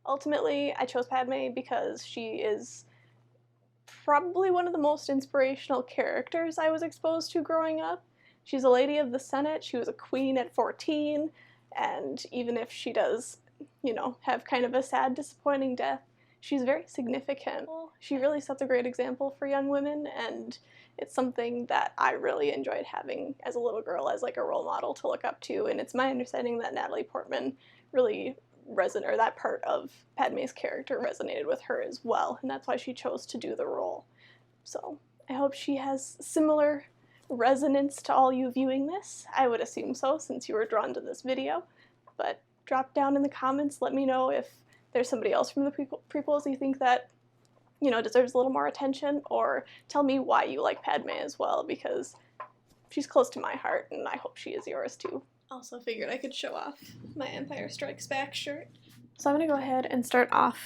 Ultimately, I chose Padme because she is probably one of the most inspirational characters I was exposed to growing up. She's a lady of the Senate, she was a queen at 14, and even if she does, have kind of a sad, disappointing death, she's very significant. She really sets a great example for young women, and it's something that I really enjoyed having as a little girl as like a role model to look up to, and it's my understanding that Natalie Portman really or that part of Padme's character resonated with her as well, and that's why she chose to do the role. So I hope she has similar resonance to all you viewing this. I would assume so, since you were drawn to this video. But drop down in the comments, let me know if there's somebody else from the prequels you think that, deserves a little more attention, or tell me why you like Padme as well, because she's close to my heart, and I hope she is yours too. Also figured I could show off my Empire Strikes Back shirt. So I'm going to go ahead and start off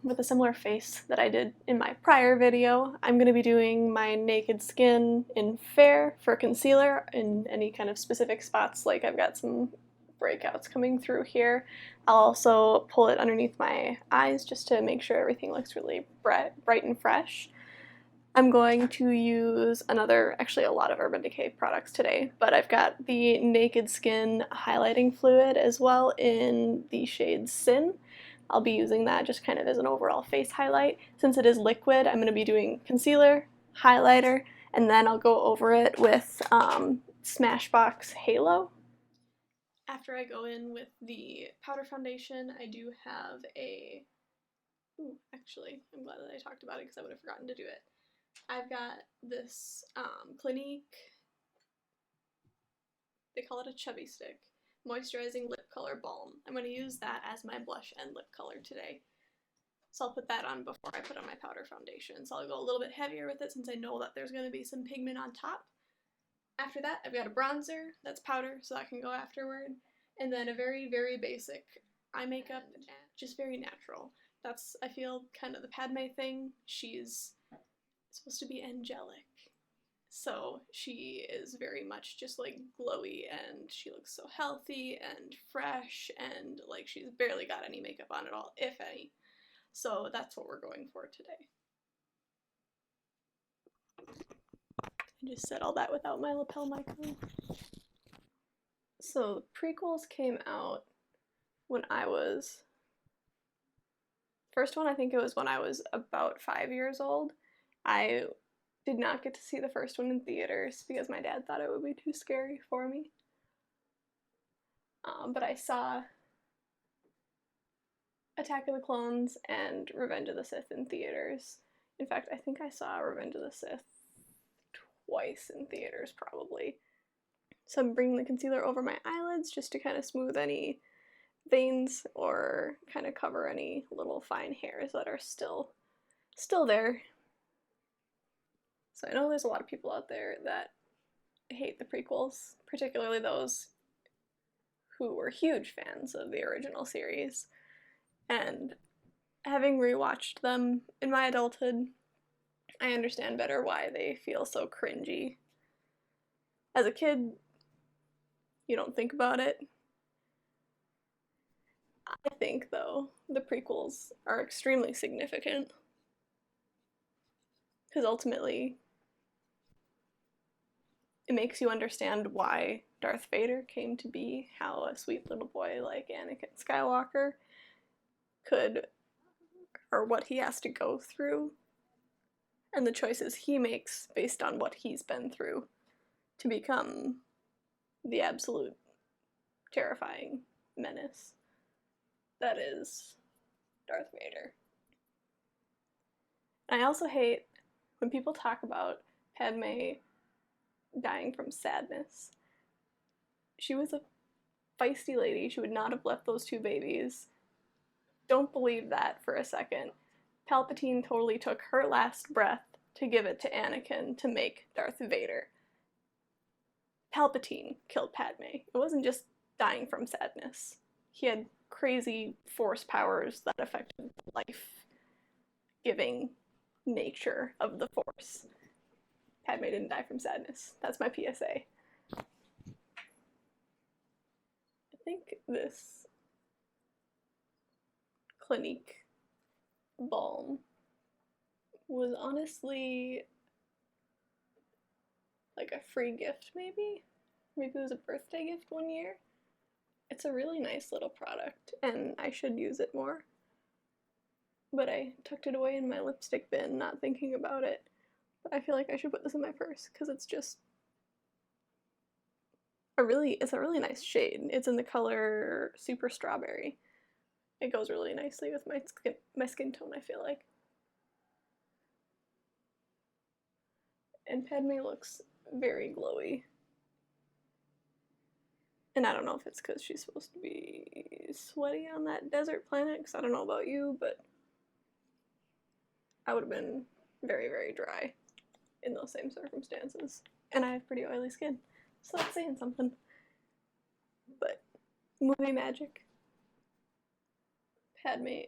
with a similar face that I did in my prior video. I'm going to be doing my naked skin in fair for concealer in any kind of specific spots, like I've got some breakouts coming through here. I'll also pull it underneath my eyes just to make sure everything looks really bright and fresh. I'm going to use actually a lot of Urban Decay products today, but I've got the Naked Skin highlighting fluid as well in the shade Sin. I'll be using that just kind of as an overall face highlight. Since it is liquid, I'm going to be doing concealer, highlighter, and then I'll go over it with Smashbox Halo. After I go in with the powder foundation, I do have actually, I'm glad that I talked about it because I would have forgotten to do it. I've got this Clinique, they call it a chubby stick, moisturizing lip color balm. I'm going to use that as my blush and lip color today. So I'll put that on before I put on my powder foundation. So I'll go a little bit heavier with it since I know that there's going to be some pigment on top. After that, I've got a bronzer that's powder, so that can go afterward. And then a very, very basic eye makeup, just very natural. That's, I feel, kind of the Padme thing. She's supposed to be angelic, so she is very much just like glowy, and she looks so healthy and fresh, and like she's barely got any makeup on at all, if any. So that's what we're going for today. I just said all that without my lapel mic on. So the prequels came out when first one, I think it was when I was about 5 years old. I did not get to see the first one in theaters because my dad thought it would be too scary for me. But I saw Attack of the Clones and Revenge of the Sith in theaters. In fact, I think I saw Revenge of the Sith twice in theaters, probably. So I'm bringing the concealer over my eyelids just to kind of smooth any veins or kind of cover any little fine hairs that are still there. So I know there's a lot of people out there that hate the prequels, particularly those who were huge fans of the original series. And having rewatched them in my adulthood, I understand better why they feel so cringy. As a kid, you don't think about it. I think, though, the prequels are extremely significant. Because ultimately, it makes you understand why Darth Vader came to be, how a sweet little boy like Anakin Skywalker could, or what he has to go through, and the choices he makes based on what he's been through to become the absolute terrifying menace that is Darth Vader. I also hate when people talk about Padme dying from sadness. She was a feisty lady. She would not have left those two babies. Don't believe that for a second. Palpatine totally took her last breath to give it to Anakin to make Darth Vader. Palpatine killed Padme. It wasn't just dying from sadness. He had crazy force powers that affected the life-giving nature of the Force. Padme didn't die from sadness. That's my PSA. I think this Clinique balm was honestly like a free gift, maybe? Maybe it was a birthday gift one year. It's a really nice little product, and I should use it more. But I tucked it away in my lipstick bin, not thinking about it. But I feel like I should put this in my purse, because it's just it's a really nice shade. It's in the color Super Strawberry. It goes really nicely with my skin tone, I feel like. And Padme looks very glowy. And I don't know if it's because she's supposed to be sweaty on that desert planet, because I don't know about you, but I would have been very, very dry in those same circumstances. And I have pretty oily skin, so that's saying something. But movie magic. Padme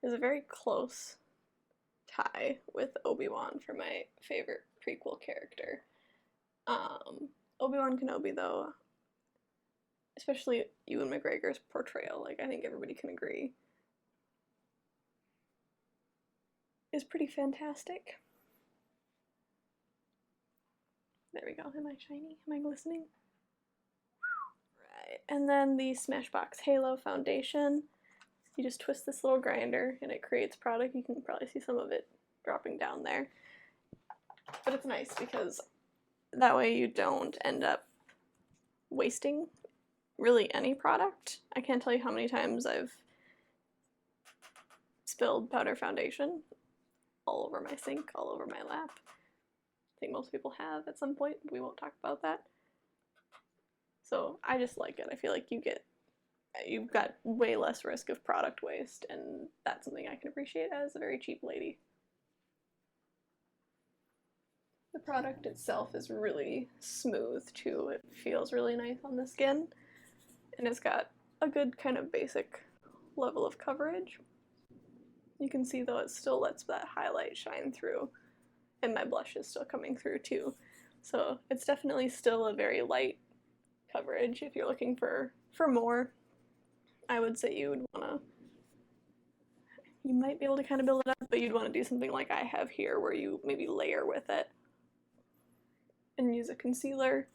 is a very close tie with Obi-Wan for my favorite prequel character. Obi-Wan Kenobi, though, especially Ewan McGregor's portrayal, like I think everybody can agree, is pretty fantastic. There we go. Am I shiny? Am I glistening? Right. And then the Smashbox Halo Foundation. You just twist this little grinder and it creates product. You can probably see some of it dropping down there. But it's nice because that way you don't end up wasting really any product. I can't tell you how many times I've spilled powder foundation all over my sink, all over my lap. I think most people have at some point. We won't talk about that. So I just like it. I feel like you've got way less risk of product waste, and that's something I can appreciate as a very cheap lady. The product itself is really smooth too. It feels really nice on the skin, and it's got a good kind of basic level of coverage. You can see though it still lets that highlight shine through, and my blush is still coming through too. So it's definitely still a very light coverage. If you're looking for more, I would say you might be able to kind of build it up, but you'd want to do something like I have here where you maybe layer with it and use a concealer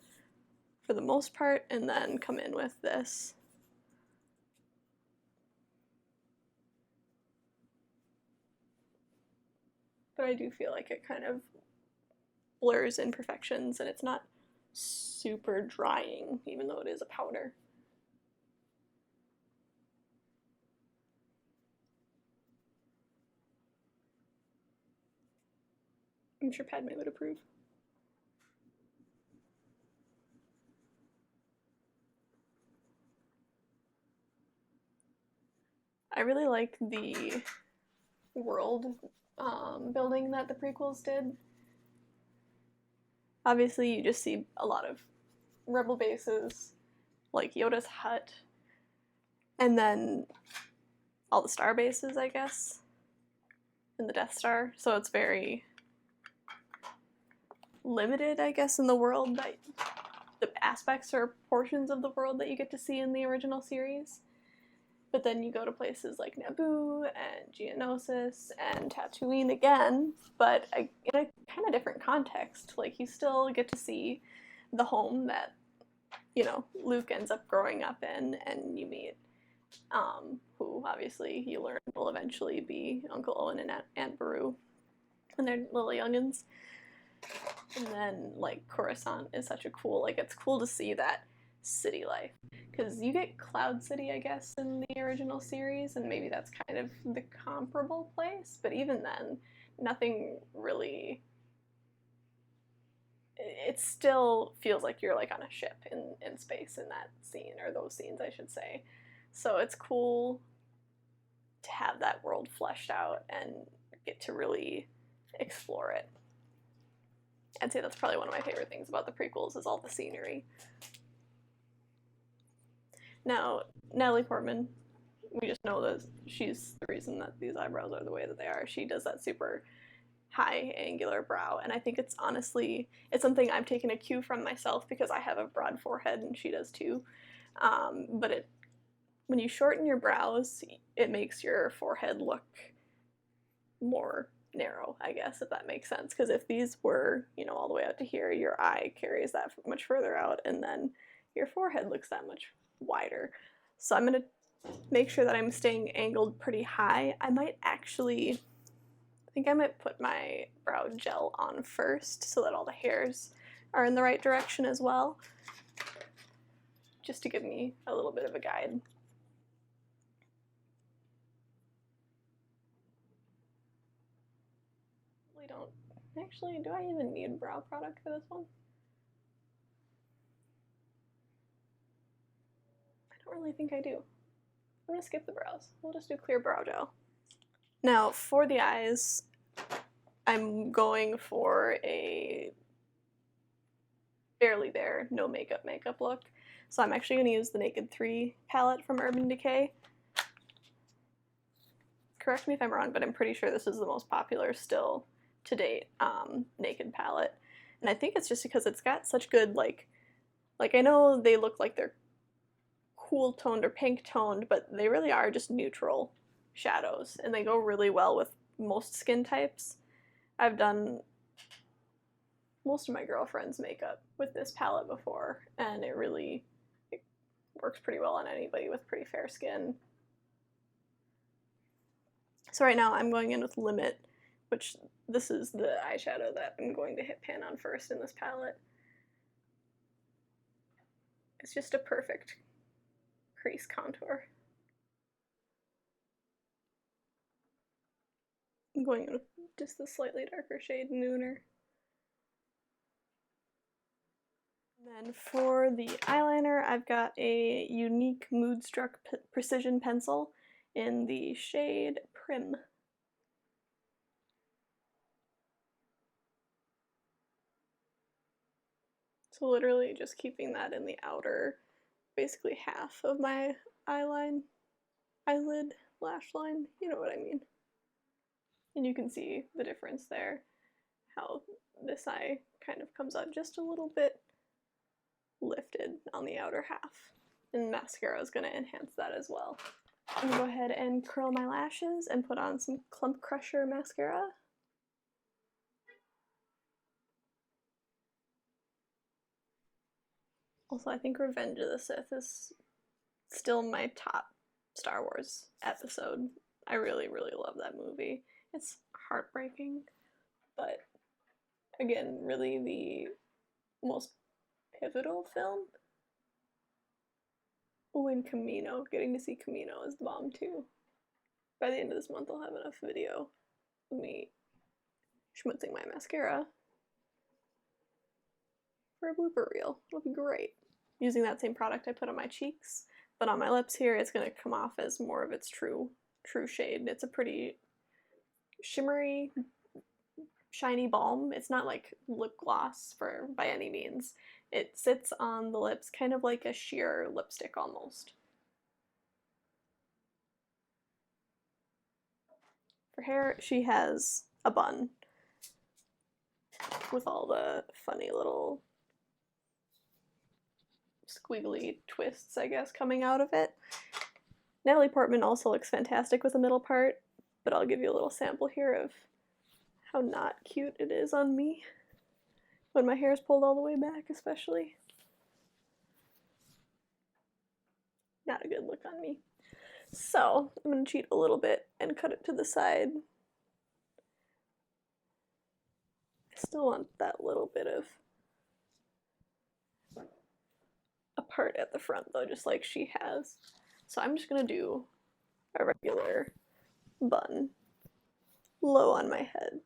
for the most part, and then come in with this. But I do feel like it kind of blurs imperfections, and it's not super drying, even though it is a powder. I'm sure Padme would approve. I really like the world building that the prequels did. Obviously, you just see a lot of rebel bases, like Yoda's hut, and then all the star bases, I guess, and the Death Star. So it's very limited, I guess, in the world, that the aspects or portions of the world that you get to see in the original series. But then you go to places like Naboo and Geonosis and Tatooine again, but in a kind of different context. Like, you still get to see the home that, Luke ends up growing up in, and you meet, who obviously you learn will eventually be Uncle Owen and Aunt Beru, and they're little youngins. And then, like, Coruscant is such a cool, it's cool to see that city life. Because you get Cloud City, I guess, in the original series, and maybe that's kind of the comparable place, but even then, nothing really... It still feels like you're, on a ship in space in that scene, or those scenes, I should say. So it's cool to have that world fleshed out and get to really explore it. I'd say that's probably one of my favorite things about the prequels, is all the scenery. Now, Natalie Portman, we just know that she's the reason that these eyebrows are the way that they are. She does that super high angular brow, and I think it's something I've taken a cue from myself, because I have a broad forehead and she does too. But when you shorten your brows, it makes your forehead look more narrow, I guess, if that makes sense. Because if these were, you know, all the way out to here, your eye carries that much further out, and then your forehead looks that much wider. So I'm going to make sure that I'm staying angled pretty high. I think I might put my brow gel on first so that all the hairs are in the right direction as well, just to give me a little bit of a guide. Actually, do I even need brow product for this one? I don't really think I do. I'm gonna skip the brows. We'll just do clear brow gel. Now, for the eyes, I'm going for a barely there, no makeup look. So I'm actually going to use the Naked 3 palette from Urban Decay. Correct me if I'm wrong, but I'm pretty sure this is the most popular still to date Naked palette. And I think it's just because it's got such good, like I know they look like they're cool toned or pink toned, but they really are just neutral shadows, and they go really well with most skin types. I've done most of my girlfriend's makeup with this palette before, and it works pretty well on anybody with pretty fair skin. So right now I'm going in with Limit, which this is the eyeshadow that I'm going to hit pan on first in this palette. It's just a perfect crease contour. I'm going in with just the slightly darker shade Nooner. And then for the eyeliner, I've got a unique Moodstruck Precision Pencil in the shade Prim. So literally just keeping that in the outer, basically half of my eyelid, lash line, you know what I mean. And you can see the difference there, how this eye kind of comes out just a little bit lifted on the outer half. And mascara is going to enhance that as well. I'm going to go ahead and curl my lashes and put on some Clump Crusher mascara. Also, I think Revenge of the Sith is still my top Star Wars episode. I really, really love that movie. It's heartbreaking, but again, really the most pivotal film. Oh, and Camino. Getting to see Camino is the bomb too. By the end of this month, I'll have enough video of me schmutzing my mascara for a blooper reel. It'll be great. Using that same product I put on my cheeks, but on my lips here, it's going to come off as more of its true shade. It's a pretty shimmery, shiny balm. It's not like lip gloss by any means. It sits on the lips kind of like a sheer lipstick almost. For hair, she has a bun with all the funny little squiggly twists, I guess, coming out of it. Natalie Portman also looks fantastic with the middle part, but I'll give you a little sample here of how not cute it is on me. When my hair is pulled all the way back, especially. Not a good look on me. So, I'm going to cheat a little bit and cut it to the side. I still want that little bit of a part at the front though, just like she has. So I'm just going to do a regular bun low on my head,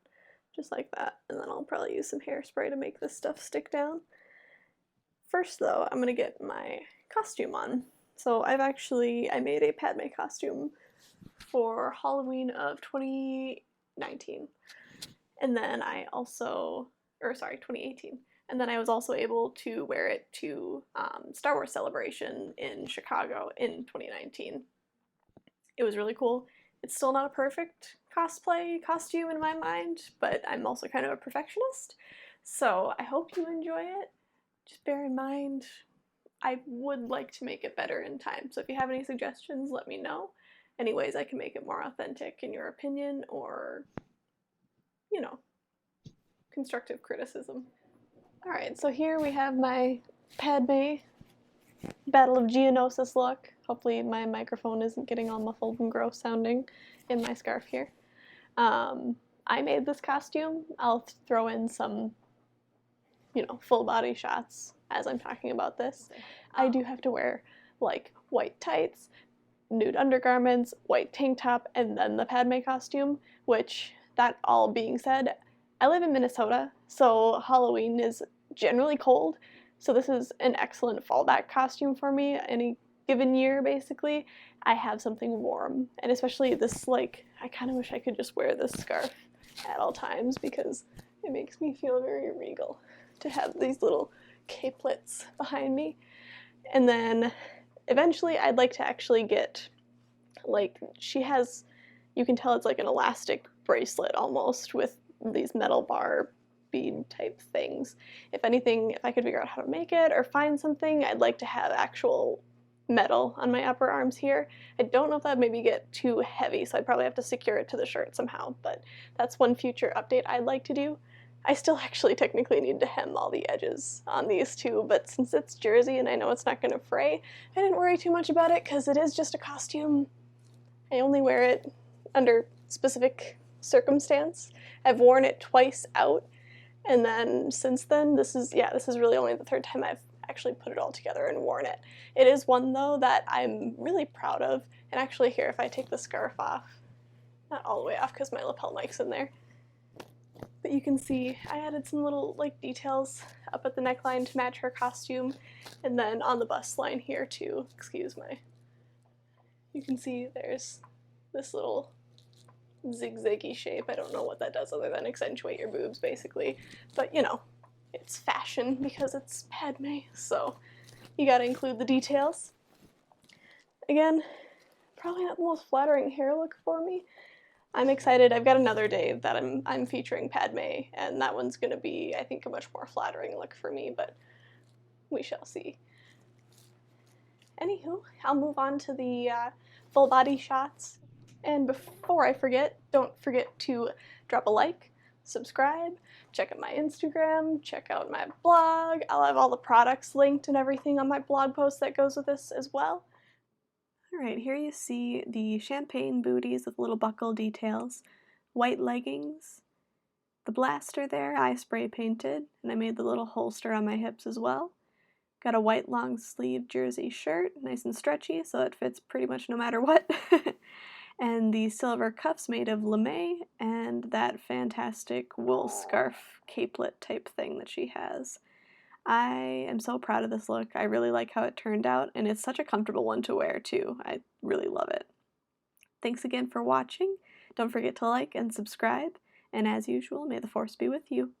just like that, and then I'll probably use some hairspray to make this stuff stick down. First though, I'm going to get my costume on. So I made a Padme costume for Halloween of 2019. And then 2018. And then I was also able to wear it to Star Wars Celebration in Chicago in 2019. It was really cool. It's still not a perfect cosplay costume in my mind, but I'm also kind of a perfectionist. So I hope you enjoy it. Just bear in mind, I would like to make it better in time. So if you have any suggestions, let me know. Any ways I can make it more authentic in your opinion, or, you know, constructive criticism. Alright, so here we have my Padme Battle of Geonosis look. Hopefully my microphone isn't getting all muffled and gross sounding in my scarf here. I made this costume. I'll throw in some, you know, full body shots as I'm talking about this. I do have to wear like white tights, nude undergarments, white tank top, and then the Padme costume, which, that all being said, I live in Minnesota, so Halloween is generally cold, so this is an excellent fallback costume for me. Any given year, basically, I have something warm, and especially this, like, I kind of wish I could just wear this scarf at all times because it makes me feel very regal to have these little capelets behind me. And then eventually I'd like to actually get, like, she has, you can tell it's like an elastic bracelet almost with these metal bar bead type things. If anything, if I could figure out how to make it or find something, I'd like to have actual metal on my upper arms here. I don't know if that'd maybe get too heavy, so I'd probably have to secure it to the shirt somehow, but that's one future update I'd like to do. I still actually technically need to hem all the edges on these two, but since it's jersey and I know it's not going to fray, I didn't worry too much about it because it is just a costume. I only wear it under specific circumstance. I've worn it twice out, and then since then, this is really only the third time I've actually put it all together and worn it. It is one, though, that I'm really proud of, and actually here, if I take the scarf off, not all the way off because my lapel mic's in there, but you can see I added some little, like, details up at the neckline to match her costume, and then on the bust line here too, you can see there's this little zigzaggy shape. I don't know what that does other than accentuate your boobs, basically, but you know, it's fashion because it's Padme, so you gotta include the details. Again, probably not the most flattering hair look for me. I'm excited. I've got another day that I'm featuring Padme, and that one's gonna be, I think, a much more flattering look for me, but we shall see. Anywho, I'll move on to the full body shots. And before I forget, don't forget to drop a like, subscribe, check out my Instagram, check out my blog. I'll have all the products linked and everything on my blog post that goes with this as well. Alright, here you see the champagne booties with little buckle details, white leggings, the blaster there I spray painted, and I made the little holster on my hips as well. Got a white long sleeve jersey shirt, nice and stretchy, so it fits pretty much no matter what. And the silver cuffs made of lame, and that fantastic wool scarf capelet type thing that she has. I am so proud of this look. I really like how it turned out, and it's such a comfortable one to wear too. I really love it. Thanks again for watching. Don't forget to like and subscribe, and as usual, may the Force be with you.